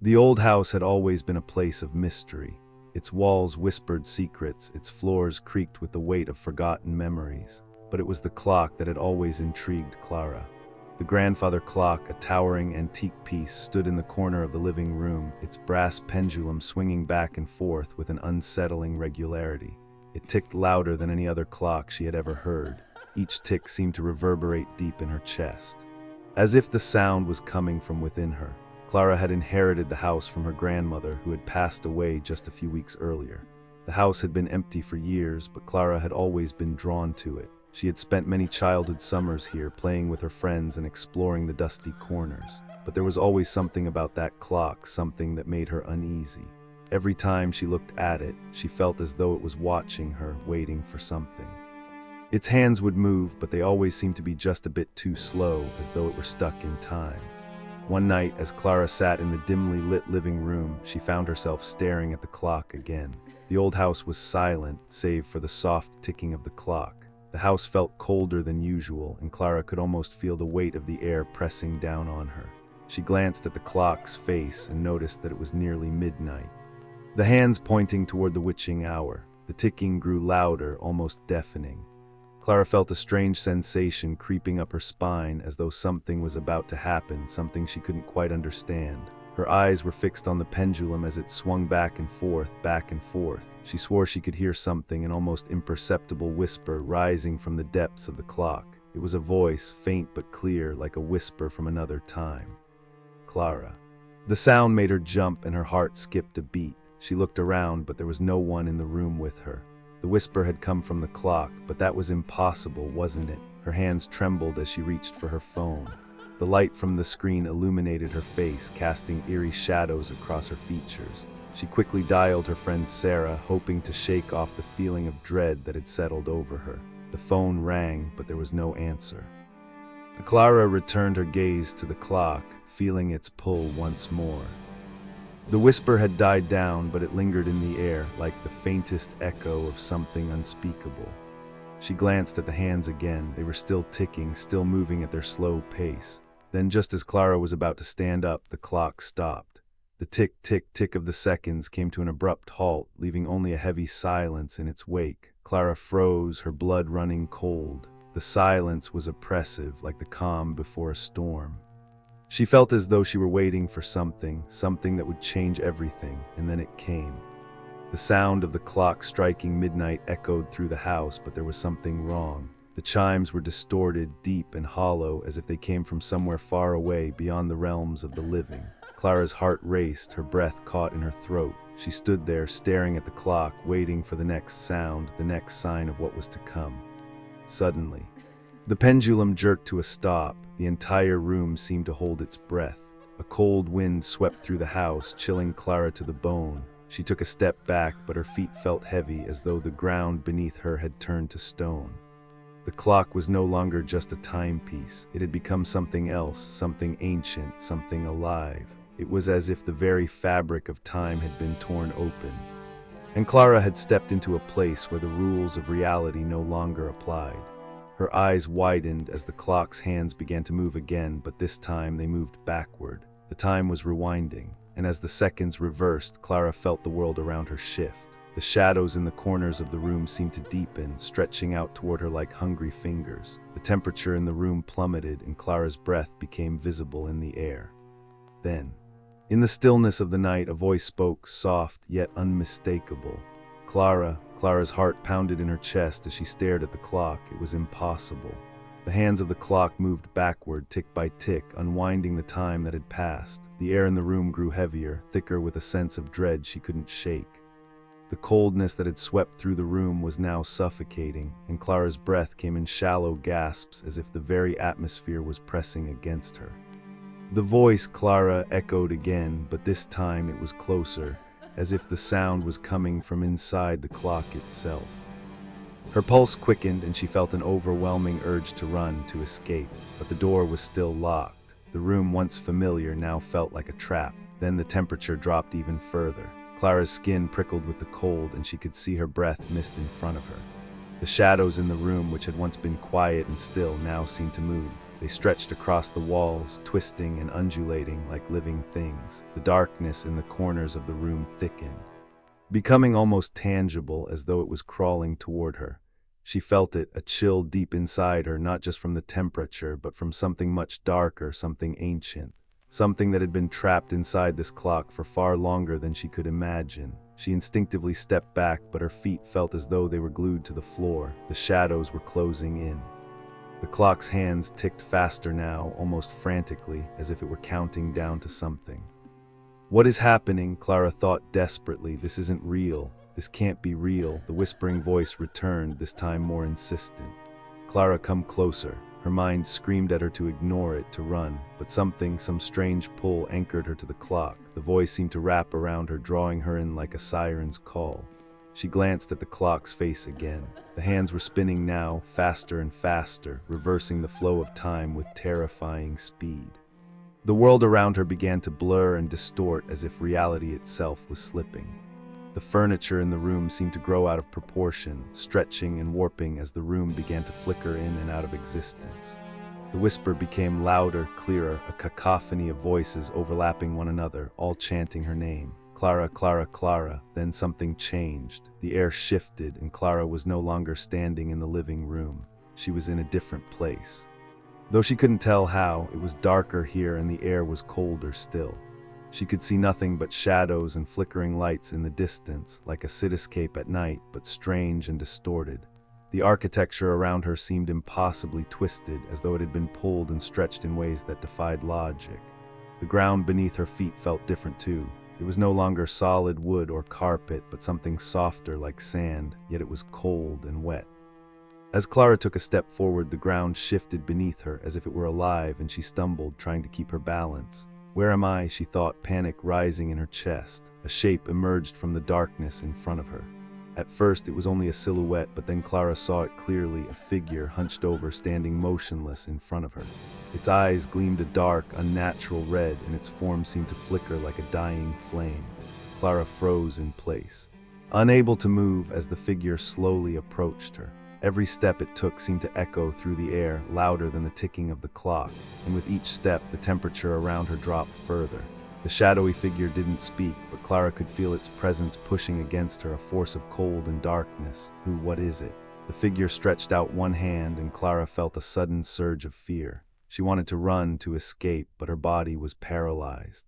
The old house had always been a place of mystery. Its walls whispered secrets, its floors creaked with the weight of forgotten memories. But it was the clock that had always intrigued Clara. The grandfather clock, a towering antique piece, stood in the corner of the living room, its brass pendulum swinging back and forth with an unsettling regularity. It ticked louder than any other clock she had ever heard. Each tick seemed to reverberate deep in her chest, as if the sound was coming from within her. Clara had inherited the house from her grandmother, who had passed away just a few weeks earlier. The house had been empty for years, but Clara had always been drawn to it. She had spent many childhood summers here, playing with her friends and exploring the dusty corners. But there was always something about that clock, something that made her uneasy. Every time she looked at it, she felt as though it was watching her, waiting for something. Its hands would move, but they always seemed to be just a bit too slow, as though it were stuck in time. One night, as Clara sat in the dimly lit living room, she found herself staring at the clock again. The old house was silent, save for the soft ticking of the clock. The house felt colder than usual, and Clara could almost feel the weight of the air pressing down on her. She glanced at the clock's face and noticed that it was nearly midnight. The hands pointing toward the witching hour. The ticking grew louder, almost deafening. Clara felt a strange sensation creeping up her spine, as though something was about to happen, something she couldn't quite understand. Her eyes were fixed on the pendulum as it swung back and forth, back and forth. She swore she could hear something, an almost imperceptible whisper rising from the depths of the clock. It was a voice, faint but clear, like a whisper from another time. Clara. The sound made her jump and her heart skipped a beat. She looked around, but there was no one in the room with her. The whisper had come from the clock, but that was impossible, wasn't it? Her hands trembled as she reached for her phone. The light from the screen illuminated her face, casting eerie shadows across her features. She quickly dialed her friend Sarah, hoping to shake off the feeling of dread that had settled over her. The phone rang, but there was no answer. Clara returned her gaze to the clock, feeling its pull once more. The whisper had died down, but it lingered in the air, like the faintest echo of something unspeakable. She glanced at the hands again. They were still ticking, still moving at their slow pace. Then, just as Clara was about to stand up, the clock stopped. The tick, tick, tick of the seconds came to an abrupt halt, leaving only a heavy silence in its wake. Clara froze, her blood running cold. The silence was oppressive, like the calm before a storm. She felt as though she were waiting for something that would change everything, and then it came. The sound of the clock striking midnight echoed through the house, but there was something wrong. The chimes were distorted, deep and hollow, as if they came from somewhere far away, beyond the realms of the living. Clara's heart raced, her breath caught in her throat. She stood there, staring at the clock, waiting for the next sound, the next sign of what was to come. Suddenly, the pendulum jerked to a stop. The entire room seemed to hold its breath. A cold wind swept through the house, chilling Clara to the bone. She took a step back, but her feet felt heavy, as though the ground beneath her had turned to stone. The clock was no longer just a timepiece. It had become something else, something ancient, something alive. It was as if the very fabric of time had been torn open. And Clara had stepped into a place where the rules of reality no longer applied. Her eyes widened as the clock's hands began to move again, but this time they moved backward. The time was rewinding, and as the seconds reversed, Clara felt the world around her shift. The shadows in the corners of the room seemed to deepen, stretching out toward her like hungry fingers. The temperature in the room plummeted, and Clara's breath became visible in the air. Then, in the stillness of the night, a voice spoke, soft yet unmistakable. Clara. Clara's heart pounded in her chest as she stared at the clock. It was impossible. The hands of the clock moved backward, tick by tick, unwinding the time that had passed. The air in the room grew heavier, thicker with a sense of dread she couldn't shake. The coldness that had swept through the room was now suffocating, and Clara's breath came in shallow gasps as if the very atmosphere was pressing against her. The voice, Clara, echoed again, but this time it was closer, as if the sound was coming from inside the clock itself. Her pulse quickened and she felt an overwhelming urge to run, to escape, but the door was still locked. The room, once familiar, now felt like a trap. Then the temperature dropped even further. Clara's skin prickled with the cold and she could see her breath mist in front of her. The shadows in the room, which had once been quiet and still, now seemed to move. They stretched across the walls, twisting and undulating like living things. The darkness in the corners of the room thickened, becoming almost tangible, as though it was crawling toward her. She felt it, a chill deep inside her, not just from the temperature, but from something much darker, something ancient. Something that had been trapped inside this clock for far longer than she could imagine. She instinctively stepped back, but her feet felt as though they were glued to the floor. The shadows were closing in. The clock's hands ticked faster now, almost frantically, as if it were counting down to something. What is happening? Clara thought desperately. This isn't real. This can't be real. The whispering voice returned, this time more insistent. Clara, come closer. Her mind screamed at her to ignore it, to run, but some strange pull anchored her to the clock. The voice seemed to wrap around her, drawing her in like a siren's call. She glanced at the clock's face again. The hands were spinning now, faster and faster, reversing the flow of time with terrifying speed. The world around her began to blur and distort, as if reality itself was slipping. The furniture in the room seemed to grow out of proportion, stretching and warping as the room began to flicker in and out of existence. The whisper became louder, clearer, a cacophony of voices overlapping one another, all chanting her name. Clara, Clara, Clara. Then something changed. The air shifted, and Clara was no longer standing in the living room. She was in a different place. Though she couldn't tell how, it was darker here and the air was colder still. She could see nothing but shadows and flickering lights in the distance, like a cityscape at night, but strange and distorted. The architecture around her seemed impossibly twisted, as though it had been pulled and stretched in ways that defied logic. The ground beneath her feet felt different too. It was no longer solid wood or carpet, but something softer like sand, yet it was cold and wet. As Clara took a step forward, the ground shifted beneath her as if it were alive, and she stumbled, trying to keep her balance. Where am I? She thought, panic rising in her chest. A shape emerged from the darkness in front of her. At first it was only a silhouette, but then Clara saw it clearly, a figure hunched over, standing motionless in front of her. Its eyes gleamed a dark, unnatural red, and its form seemed to flicker like a dying flame. Clara froze in place, unable to move as the figure slowly approached her. Every step it took seemed to echo through the air, louder than the ticking of the clock, and with each step the temperature around her dropped further. The shadowy figure didn't speak, but Clara could feel its presence pushing against her, a force of cold and darkness. What is it? The figure stretched out one hand, and Clara felt a sudden surge of fear. She wanted to run, to escape, but her body was paralyzed.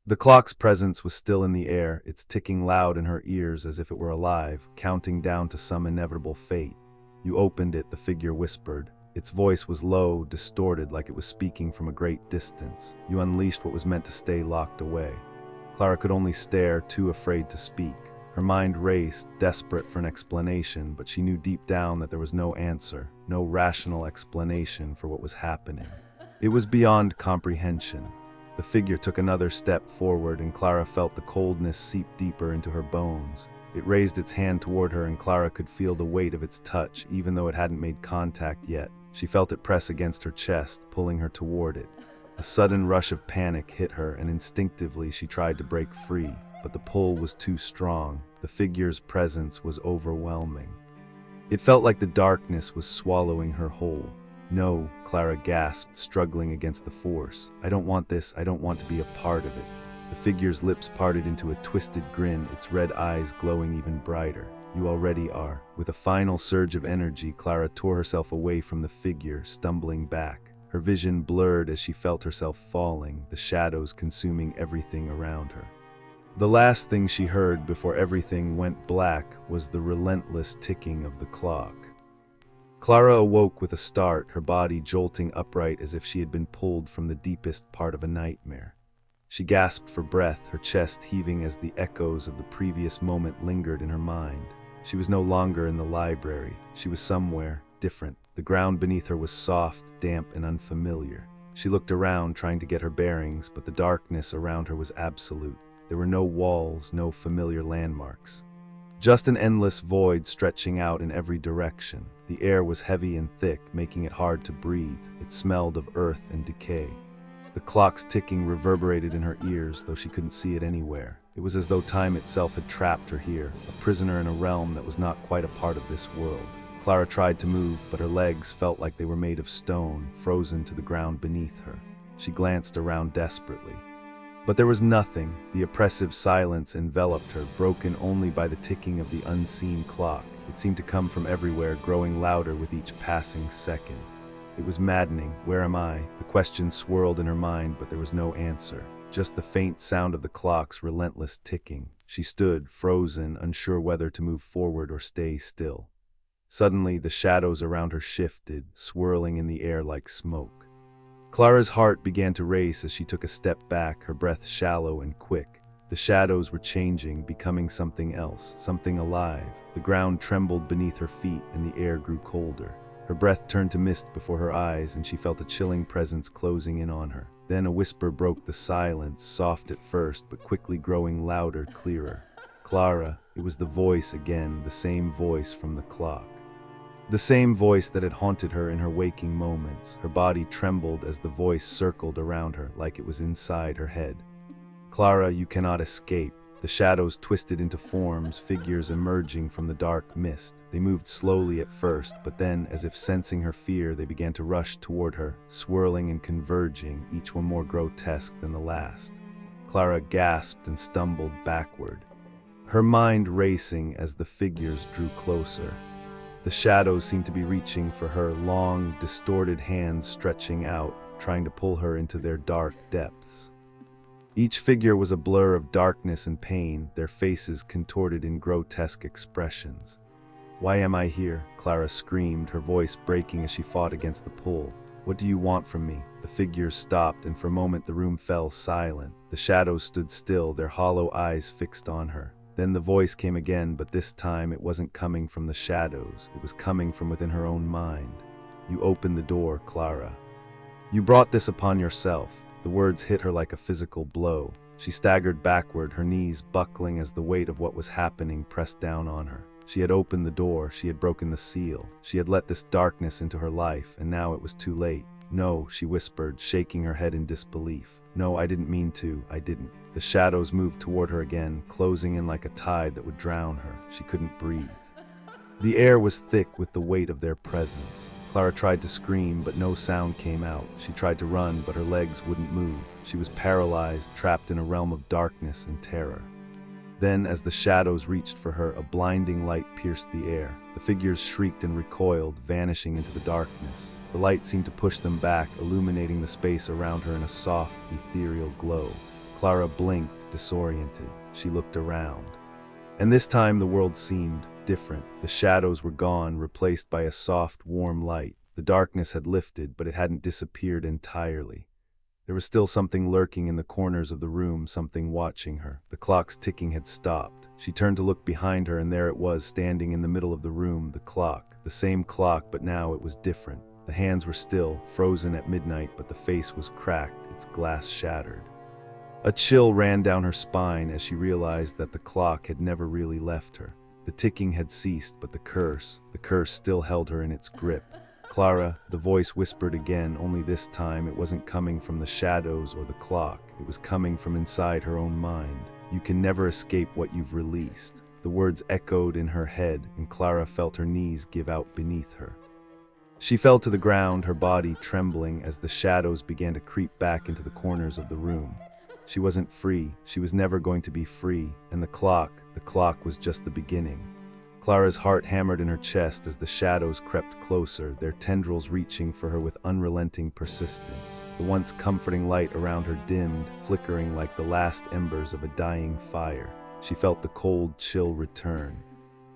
The clock's presence was still in the air, its ticking loud in her ears as if it were alive, counting down to some inevitable fate. You opened it, the figure whispered. Its voice was low, distorted, like it was speaking from a great distance. You unleashed what was meant to stay locked away. Clara could only stare, too afraid to speak. Her mind raced, desperate for an explanation, but she knew deep down that there was no answer, no rational explanation for what was happening. It was beyond comprehension. The figure took another step forward, and Clara felt the coldness seep deeper into her bones. It raised its hand toward her, and Clara could feel the weight of its touch, even though it hadn't made contact yet. She felt it press against her chest, pulling her toward it. A sudden rush of panic hit her, and instinctively she tried to break free, but the pull was too strong. The figure's presence was overwhelming. It felt like the darkness was swallowing her whole. No, Clara gasped, struggling against the force. I don't want this. I don't want to be a part of it. The figure's lips parted into a twisted grin, its red eyes glowing even brighter. You already are. With a final surge of energy, Clara tore herself away from the figure, stumbling back. Her vision blurred as she felt herself falling, the shadows consuming everything around her. The last thing she heard before everything went black was the relentless ticking of the clock. Clara awoke with a start, her body jolting upright as if she had been pulled from the deepest part of a nightmare. She gasped for breath, her chest heaving as the echoes of the previous moment lingered in her mind. She was no longer in the library. She was somewhere different. The ground beneath her was soft, damp, and unfamiliar. She looked around, trying to get her bearings, but the darkness around her was absolute. There were no walls, no familiar landmarks. Just an endless void stretching out in every direction. The air was heavy and thick, making it hard to breathe. It smelled of earth and decay. The clock's ticking reverberated in her ears, though she couldn't see it anywhere. It was as though time itself had trapped her here, a prisoner in a realm that was not quite a part of this world. Clara tried to move, but her legs felt like they were made of stone, frozen to the ground beneath her. She glanced around desperately. But there was nothing. The oppressive silence enveloped her, broken only by the ticking of the unseen clock. It seemed to come from everywhere, growing louder with each passing second. It was maddening. Where am I? The question swirled in her mind, but there was no answer. Just the faint sound of the clock's relentless ticking. She stood, frozen, unsure whether to move forward or stay still. Suddenly, the shadows around her shifted, swirling in the air like smoke. Clara's heart began to race as she took a step back, her breath shallow and quick. The shadows were changing, becoming something else, something alive. The ground trembled beneath her feet and the air grew colder. Her breath turned to mist before her eyes and she felt a chilling presence closing in on her. Then a whisper broke the silence, soft at first, but quickly growing louder, clearer. Clara, it was the voice again, the same voice from the clock. The same voice that had haunted her in her waking moments. Her body trembled as the voice circled around her, like it was inside her head. Clara, you cannot escape. The shadows twisted into forms, figures emerging from the dark mist. They moved slowly at first, but then, as if sensing her fear, they began to rush toward her, swirling and converging, each one more grotesque than the last. Clara gasped and stumbled backward, her mind racing as the figures drew closer. The shadows seemed to be reaching for her, long, distorted hands stretching out, trying to pull her into their dark depths. Each figure was a blur of darkness and pain, their faces contorted in grotesque expressions. "Why am I here?" Clara screamed, her voice breaking as she fought against the pull. "What do you want from me?" The figures stopped, and for a moment the room fell silent. The shadows stood still, their hollow eyes fixed on her. Then the voice came again, but this time it wasn't coming from the shadows. It was coming from within her own mind. "You opened the door, Clara. You brought this upon yourself." The words hit her like a physical blow. She staggered backward, her knees buckling as the weight of what was happening pressed down on her. She had opened the door, she had broken the seal. She had let this darkness into her life, and now it was too late. "No," she whispered, shaking her head in disbelief. "No, I didn't mean to, I didn't." The shadows moved toward her again, closing in like a tide that would drown her. She couldn't breathe. The air was thick with the weight of their presence. Clara tried to scream, but no sound came out. She tried to run, but her legs wouldn't move. She was paralyzed, trapped in a realm of darkness and terror. Then, as the shadows reached for her, a blinding light pierced the air. The figures shrieked and recoiled, vanishing into the darkness. The light seemed to push them back, illuminating the space around her in a soft, ethereal glow. Clara blinked, disoriented. She looked around. And this time the world seemed different. The shadows were gone, replaced by a soft, warm light. The darkness had lifted, but it hadn't disappeared entirely. There was still something lurking in the corners of the room, something watching her. The clock's ticking had stopped. She turned to look behind her, and there it was, standing in the middle of the room, the clock. The same clock, but now it was different. The hands were still, frozen at midnight, but the face was cracked, its glass shattered. A chill ran down her spine as she realized that the clock had never really left her. The ticking had ceased, but the curse still held her in its grip. "Clara," the voice whispered again, only this time it wasn't coming from the shadows or the clock. It was coming from inside her own mind. "You can never escape what you've released." The words echoed in her head, and Clara felt her knees give out beneath her. She fell to the ground, her body trembling as the shadows began to creep back into the corners of the room. She wasn't free. She was never going to be free. And the clock was just the beginning. Clara's heart hammered in her chest as the shadows crept closer, their tendrils reaching for her with unrelenting persistence. The once comforting light around her dimmed, flickering like the last embers of a dying fire. She felt the cold chill return,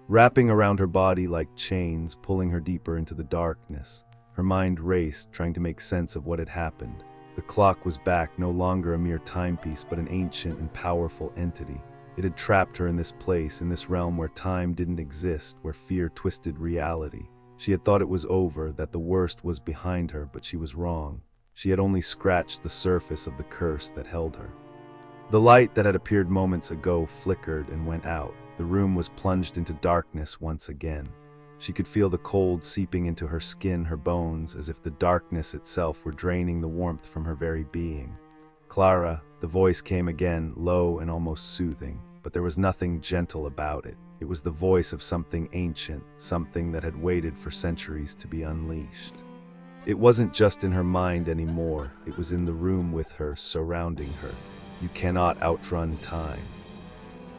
wrapping around her body like chains, pulling her deeper into the darkness. Her mind raced, trying to make sense of what had happened. The clock was back, no longer a mere timepiece, but an ancient and powerful entity. It had trapped her in this place, in this realm where time didn't exist, where fear twisted reality. She had thought it was over, that the worst was behind her, but she was wrong. She had only scratched the surface of the curse that held her. The light that had appeared moments ago flickered and went out. The room was plunged into darkness once again. She could feel the cold seeping into her skin, her bones, as if the darkness itself were draining the warmth from her very being. "Clara," the voice came again, low and almost soothing. but there was nothing gentle about it. It was the voice of something ancient, something that had waited for centuries to be unleashed. It wasn't just in her mind anymore, it was in the room with her, surrounding her. You cannot outrun time.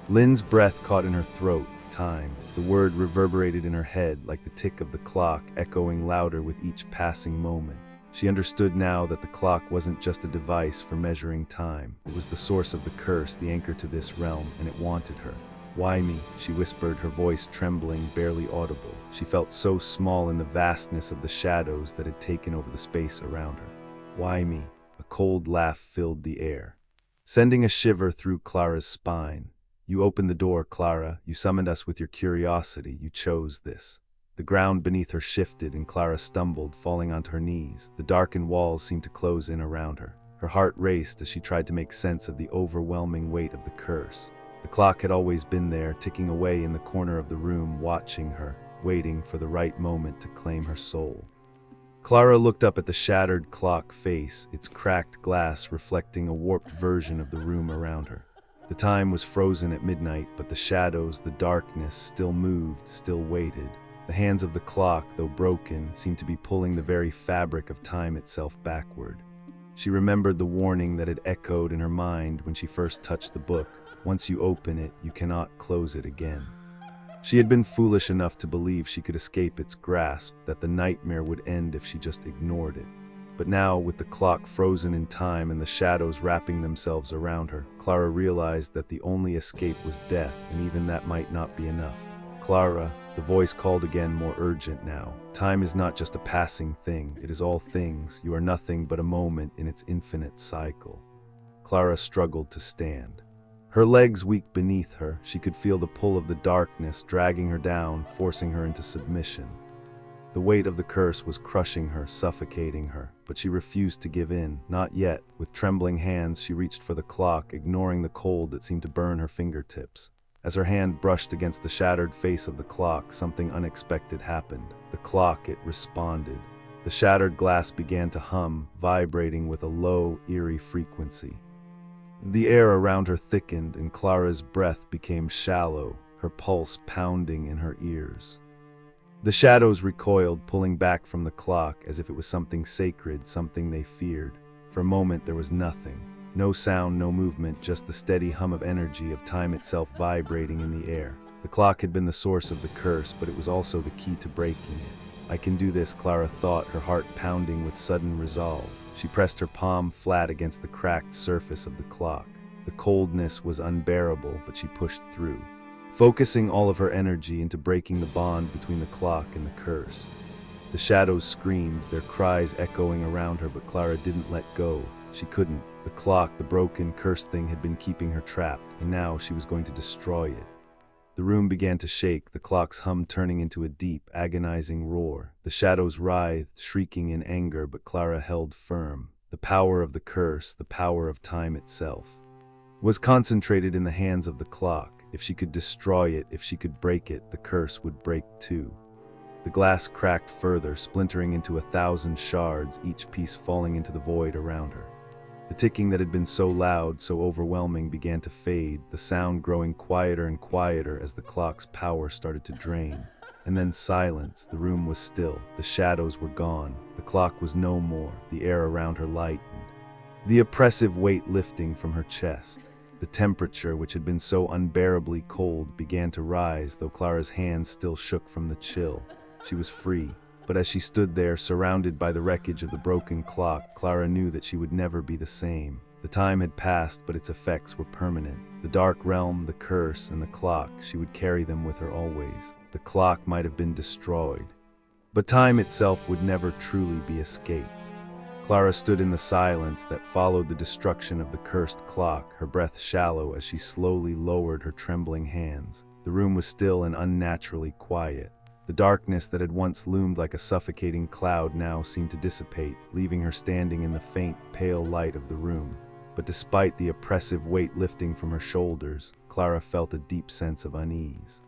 Lynn's breath caught in her throat. Time. The word reverberated in her head like the tick of the clock, echoing louder with each passing moment. She understood now that the clock wasn't just a device for measuring time. It was the source of the curse, the anchor to this realm, and it wanted her. "Why me?" she whispered, her voice trembling, barely audible. She felt so small in the vastness of the shadows that had taken over the space around her. "Why me?" A cold laugh filled the air, sending a shiver through Clara's spine. "You opened the door, Clara. You summoned us with your curiosity. You chose this." The ground beneath her shifted, and Clara stumbled, falling onto her knees. The darkened walls seemed to close in around her. Her heart raced as she tried to make sense of the overwhelming weight of the curse. The clock had always been there, ticking away in the corner of the room, watching her, waiting for the right moment to claim her soul. Clara looked up at the shattered clock face, its cracked glass reflecting a warped version of the room around her. The time was frozen at midnight, but the shadows, the darkness, still moved, still waited. The hands of the clock, though broken, seemed to be pulling the very fabric of time itself backward. She remembered the warning that had echoed in her mind when she first touched the book. Once you open it, you cannot close it again. She had been foolish enough to believe she could escape its grasp, that the nightmare would end if she just ignored it. But now, with the clock frozen in time and the shadows wrapping themselves around her, Clara realized that the only escape was death, and even that might not be enough. "Clara," the voice called again, more urgent now. "Time is not just a passing thing, it is all things. You are nothing but a moment in its infinite cycle." Clara struggled to stand. Her legs weak beneath her, she could feel the pull of the darkness dragging her down, forcing her into submission. The weight of the curse was crushing her, suffocating her, but she refused to give in, not yet. With trembling hands, she reached for the clock, ignoring the cold that seemed to burn her fingertips. As her hand brushed against the shattered face of the clock, something unexpected happened. The clock, it responded. The shattered glass began to hum, vibrating with a low, eerie frequency. The air around her thickened, and Clara's breath became shallow, her pulse pounding in her ears. The shadows recoiled, pulling back from the clock as if it was something sacred, something they feared. For a moment there was nothing. No sound, no movement, just the steady hum of energy, of time itself vibrating in the air. The clock had been the source of the curse, but it was also the key to breaking it. "I can do this," Clara thought, her heart pounding with sudden resolve. She pressed her palm flat against the cracked surface of the clock. The coldness was unbearable, but she pushed through, focusing all of her energy into breaking the bond between the clock and the curse. The shadows screamed, their cries echoing around her, but Clara didn't let go. She couldn't. The clock, the broken, cursed thing, had been keeping her trapped, and now she was going to destroy it. The room began to shake, the clock's hum turning into a deep, agonizing roar. The shadows writhed, shrieking in anger, but Clara held firm. The power of the curse, the power of time itself, was concentrated in the hands of the clock. If she could destroy it, if she could break it, the curse would break too. The glass cracked further, splintering into 1,000 shards, each piece falling into the void around her. The ticking that had been so loud, so overwhelming, began to fade, the sound growing quieter and quieter as the clock's power started to drain. And then silence. The room was still. The shadows were gone. The clock was no more. The air around her lightened, the oppressive weight lifting from her chest. The temperature, which had been so unbearably cold, began to rise, though Clara's hands still shook from the chill. She was free. But as she stood there, surrounded by the wreckage of the broken clock, Clara knew that she would never be the same. The time had passed, but its effects were permanent. The dark realm, the curse, and the clock, she would carry them with her always. The clock might have been destroyed, but time itself would never truly be escaped. Clara stood in the silence that followed the destruction of the cursed clock, her breath shallow as she slowly lowered her trembling hands. The room was still and unnaturally quiet. The darkness that had once loomed like a suffocating cloud now seemed to dissipate, leaving her standing in the faint, pale light of the room. But despite the oppressive weight lifting from her shoulders, Clara felt a deep sense of unease.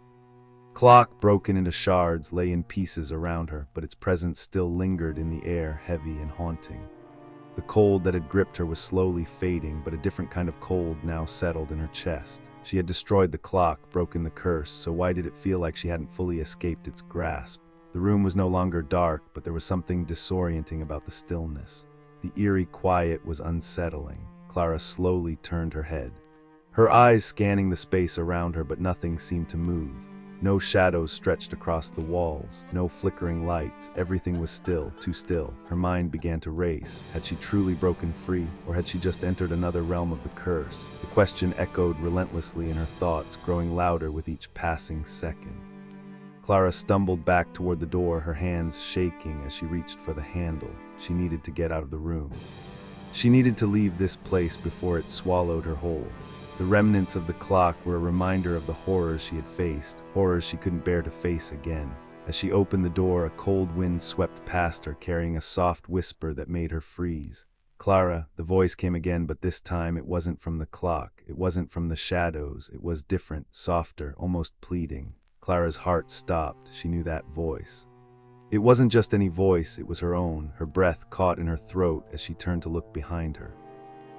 Clock, broken into shards, lay in pieces around her, but its presence still lingered in the air, heavy and haunting. The cold that had gripped her was slowly fading, but a different kind of cold now settled in her chest. She had destroyed the clock, broken the curse, so why did it feel like she hadn't fully escaped its grasp? The room was no longer dark, but there was something disorienting about the stillness. The eerie quiet was unsettling. Clara slowly turned her head, her eyes scanning the space around her, but nothing seemed to move. No shadows stretched across the walls, no flickering lights. Everything was still, too still. Her mind began to race. Had she truly broken free, or had she just entered another realm of the curse? The question echoed relentlessly in her thoughts, growing louder with each passing second. Clara stumbled back toward the door, her hands shaking as she reached for the handle. She needed to get out of the room. She needed to leave this place before it swallowed her whole. The remnants of the clock were a reminder of the horrors she had faced, horrors she couldn't bear to face again. As she opened the door, a cold wind swept past her, carrying a soft whisper that made her freeze. "Clara," the voice came again, but this time it wasn't from the clock. It wasn't from the shadows. It was different, softer, almost pleading. Clara's heart stopped. She knew that voice. It wasn't just any voice, it was her own. Her breath caught in her throat as she turned to look behind her.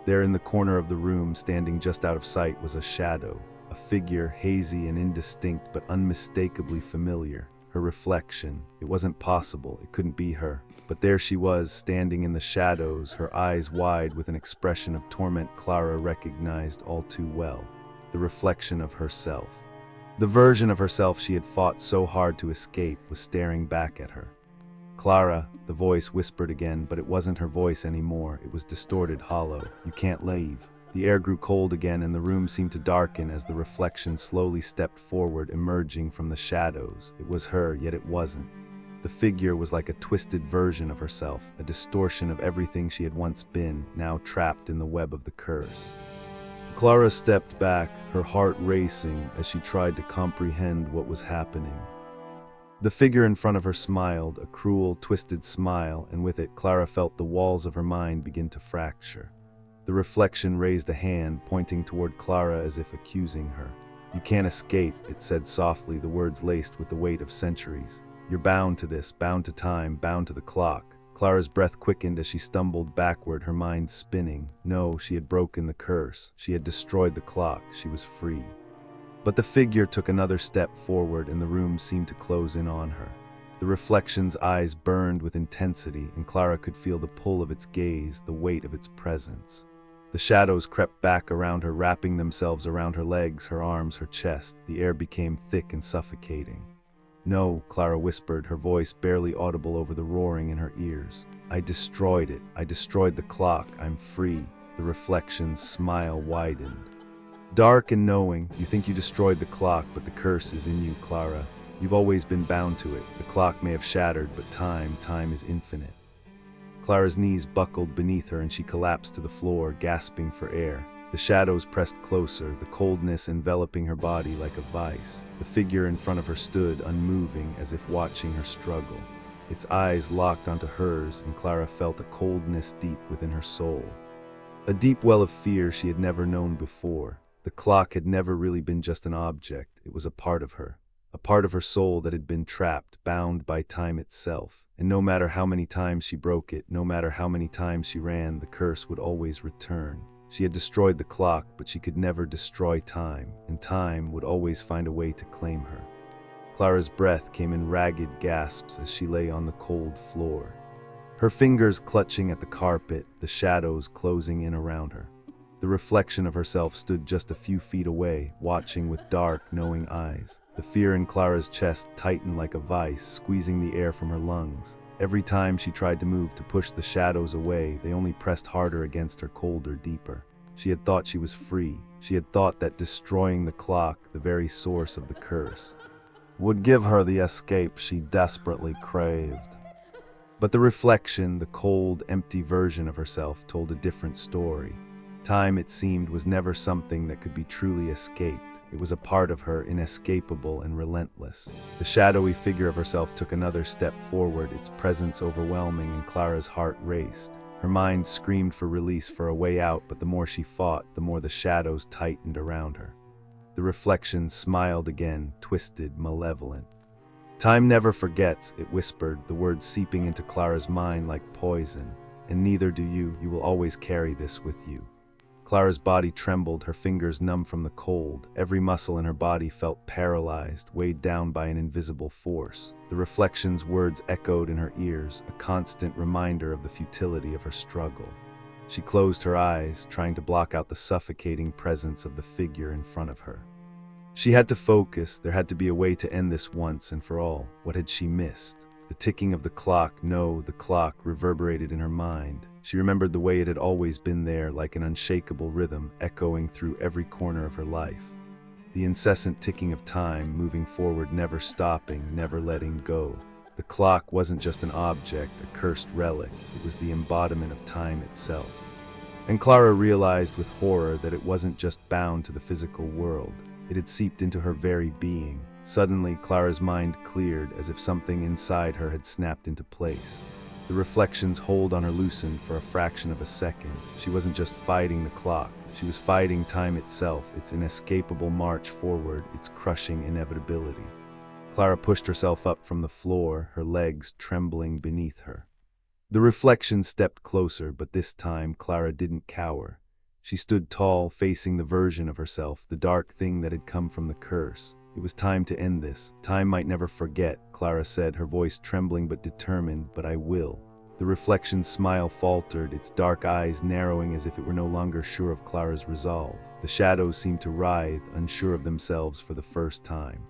There in the corner of the room, standing just out of sight, was a shadow, a figure hazy and indistinct but unmistakably familiar. Her reflection. It wasn't possible, it couldn't be her. But there she was, standing in the shadows, her eyes wide with an expression of torment Clara recognized all too well. The reflection of herself. The version of herself she had fought so hard to escape was staring back at her. "Clara," the voice whispered again, but it wasn't her voice anymore. It was distorted, hollow. "You can't leave." The air grew cold again, and the room seemed to darken as the reflection slowly stepped forward, emerging from the shadows. It was her, yet it wasn't. The figure was like a twisted version of herself, a distortion of everything she had once been, now trapped in the web of the curse. Clara stepped back, her heart racing as she tried to comprehend what was happening. The figure in front of her smiled, a cruel, twisted smile, and with it Clara felt the walls of her mind begin to fracture. The reflection raised a hand, pointing toward Clara as if accusing her. "You can't escape," it said softly, the words laced with the weight of centuries. "You're bound to this, bound to time, bound to the clock." Clara's breath quickened as she stumbled backward, her mind spinning. No, she had broken the curse. She had destroyed the clock. She was free. But the figure took another step forward, and the room seemed to close in on her. The reflection's eyes burned with intensity, and Clara could feel the pull of its gaze, the weight of its presence. The shadows crept back around her, wrapping themselves around her legs, her arms, her chest. The air became thick and suffocating. "No," Clara whispered, her voice barely audible over the roaring in her ears. "I destroyed it. I destroyed the clock. I'm free." The reflection's smile widened. "Dark and knowing, you think you destroyed the clock, but the curse is in you, Clara. You've always been bound to it. The clock may have shattered, but time is infinite." Clara's knees buckled beneath her and she collapsed to the floor, gasping for air. The shadows pressed closer, the coldness enveloping her body like a vice. The figure in front of her stood, unmoving, as if watching her struggle. Its eyes locked onto hers, and Clara felt a coldness deep within her soul. A deep well of fear she had never known before. The clock had never really been just an object. It was a part of her soul that had been trapped, bound by time itself. And no matter how many times she broke it, no matter how many times she ran, the curse would always return. She had destroyed the clock, but she could never destroy time, and time would always find a way to claim her. Clara's breath came in ragged gasps as she lay on the cold floor. Her fingers clutching at the carpet, the shadows closing in around her. The reflection of herself stood just a few feet away, watching with dark, knowing eyes. The fear in Clara's chest tightened like a vice, squeezing the air from her lungs. Every time she tried to move, to push the shadows away, they only pressed harder against her, colder, deeper. She had thought she was free. She had thought that destroying the clock, the very source of the curse, would give her the escape she desperately craved. But the reflection, the cold, empty version of herself, told a different story. Time, it seemed, was never something that could be truly escaped. It was a part of her, inescapable and relentless. The shadowy figure of herself took another step forward, its presence overwhelming, and Clara's heart raced. Her mind screamed for release, for a way out, but the more she fought, the more the shadows tightened around her. The reflection smiled again, twisted, malevolent. "Time never forgets," it whispered, the words seeping into Clara's mind like poison. and neither do you. You will always carry this with you. Clara's body trembled, her fingers numb from the cold. Every muscle in her body felt paralyzed, weighed down by an invisible force. The reflection's words echoed in her ears, a constant reminder of the futility of her struggle. She closed her eyes, trying to block out the suffocating presence of the figure in front of her. She had to focus. There had to be a way to end this once and for all. What had she missed? The ticking of the clock, no, the clock reverberated in her mind. She remembered the way it had always been there, like an unshakable rhythm, echoing through every corner of her life. The incessant ticking of time, moving forward, never stopping, never letting go. The clock wasn't just an object, a cursed relic. It was the embodiment of time itself. And Clara realized with horror that it wasn't just bound to the physical world. It had seeped into her very being. Suddenly, Clara's mind cleared, as if something inside her had snapped into place. The reflection's hold on her loosened for a fraction of a second. She wasn't just fighting the clock. She was fighting time itself, its inescapable march forward, its crushing inevitability. Clara pushed herself up from the floor, her legs trembling beneath her. The reflection stepped closer, but this time Clara didn't cower. She stood tall, facing the version of herself, the dark thing that had come from the curse. It was time to end this. Time might never forget, Clara said, her voice trembling but determined. But I will. The reflection's smile faltered, its dark eyes narrowing as if it were no longer sure of Clara's resolve. The shadows seemed to writhe, unsure of themselves for the first time.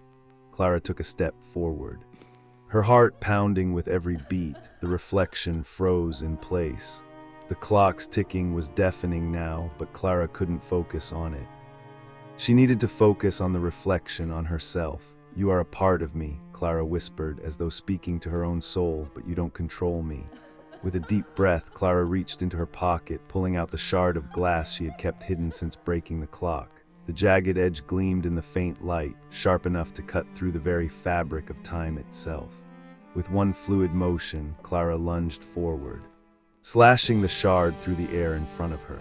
Clara took a step forward. Her heart pounding with every beat, the reflection froze in place. The clock's ticking was deafening now, but Clara couldn't focus on it. She needed to focus on the reflection, on herself. You are a part of me, Clara whispered, as though speaking to her own soul, but you don't control me. With a deep breath, Clara reached into her pocket, pulling out the shard of glass she had kept hidden since breaking the clock. The jagged edge gleamed in the faint light, sharp enough to cut through the very fabric of time itself. With one fluid motion, Clara lunged forward, slashing the shard through the air in front of her.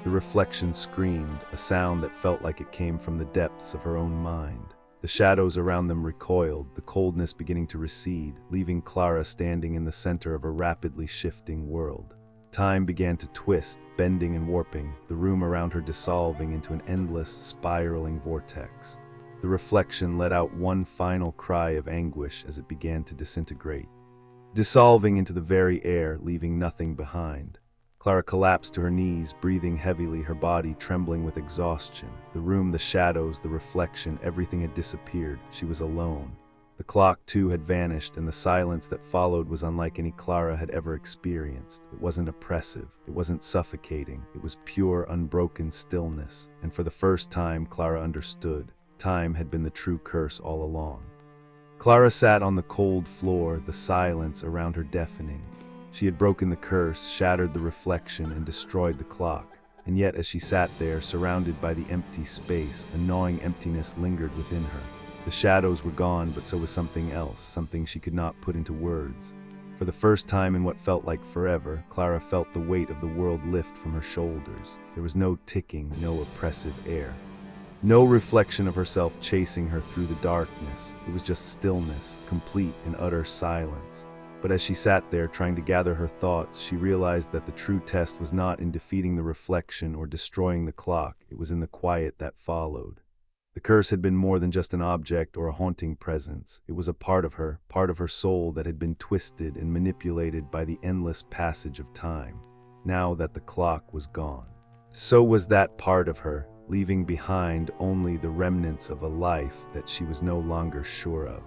The reflection screamed, a sound that felt like it came from the depths of her own mind. The shadows around them recoiled, the coldness beginning to recede, leaving Clara standing in the center of a rapidly shifting world. Time began to twist, bending and warping, the room around her dissolving into an endless, spiraling vortex. The reflection let out one final cry of anguish as it began to disintegrate, dissolving into the very air, leaving nothing behind. Clara collapsed to her knees, breathing heavily, her body trembling with exhaustion. The room, the shadows, the reflection, everything had disappeared. She was alone. The clock, too, had vanished, and the silence that followed was unlike any Clara had ever experienced. It wasn't oppressive. It wasn't suffocating. It was pure, unbroken stillness. And for the first time, Clara understood. Time had been the true curse all along. Clara sat on the cold floor, the silence around her deafening. She had broken the curse, shattered the reflection, and destroyed the clock. And yet, as she sat there, surrounded by the empty space, a gnawing emptiness lingered within her. The shadows were gone, but so was something else, something she could not put into words. For the first time in what felt like forever, Clara felt the weight of the world lift from her shoulders. There was no ticking, no oppressive air. No reflection of herself chasing her through the darkness. It was just stillness, complete and utter silence. But as she sat there trying to gather her thoughts, she realized that the true test was not in defeating the reflection or destroying the clock. It was in the quiet that followed. The curse had been more than just an object or a haunting presence. It was a part of her soul that had been twisted and manipulated by the endless passage of time. Now that the clock was gone, so was that part of her, leaving behind only the remnants of a life that she was no longer sure of.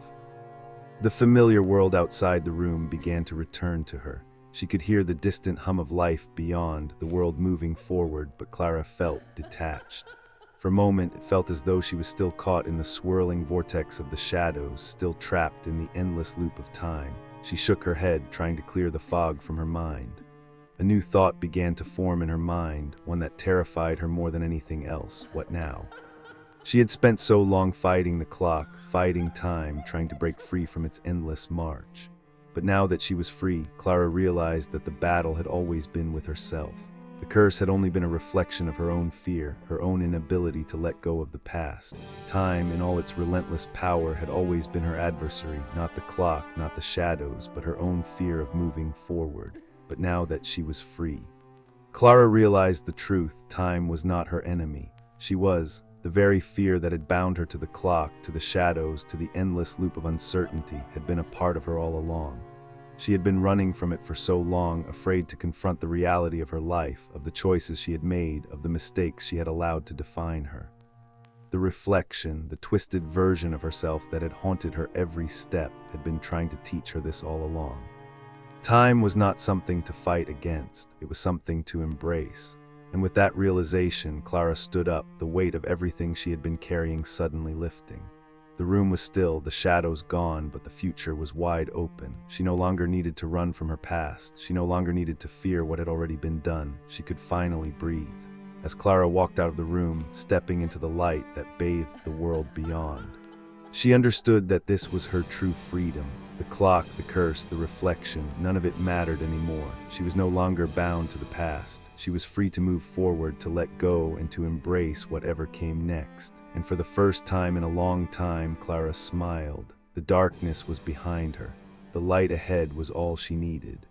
The familiar world outside the room began to return to her. She could hear the distant hum of life beyond, the world moving forward, but Clara felt detached. For a moment, it felt as though she was still caught in the swirling vortex of the shadows, still trapped in the endless loop of time. She shook her head, trying to clear the fog from her mind. A new thought began to form in her mind, one that terrified her more than anything else. What now? She had spent so long fighting the clock, fighting time, trying to break free from its endless march. But now that she was free, Clara realized that the battle had always been with herself. The curse had only been a reflection of her own fear, her own inability to let go of the past. Time, in all its relentless power, had always been her adversary, not the clock, not the shadows, but her own fear of moving forward. but now that she was free. Clara realized the truth. Time was not her enemy. She was. The very fear that had bound her to the clock, to the shadows, to the endless loop of uncertainty, had been a part of her all along. She had been running from it for so long, afraid to confront the reality of her life, of the choices she had made, of the mistakes she had allowed to define her. The reflection, the twisted version of herself that had haunted her every step, had been trying to teach her this all along. Time was not something to fight against, it was something to embrace. And with that realization, Clara stood up, the weight of everything she had been carrying suddenly lifting. The room was still, the shadows gone, but the future was wide open. She no longer needed to run from her past. She no longer needed to fear what had already been done. She could finally breathe. As Clara walked out of the room, stepping into the light that bathed the world beyond, she understood that this was her true freedom. The clock, the curse, the reflection, none of it mattered anymore. She was no longer bound to the past. She was free to move forward, to let go, and to embrace whatever came next. And for the first time in a long time, Clara smiled. The darkness was behind her. The light ahead was all she needed.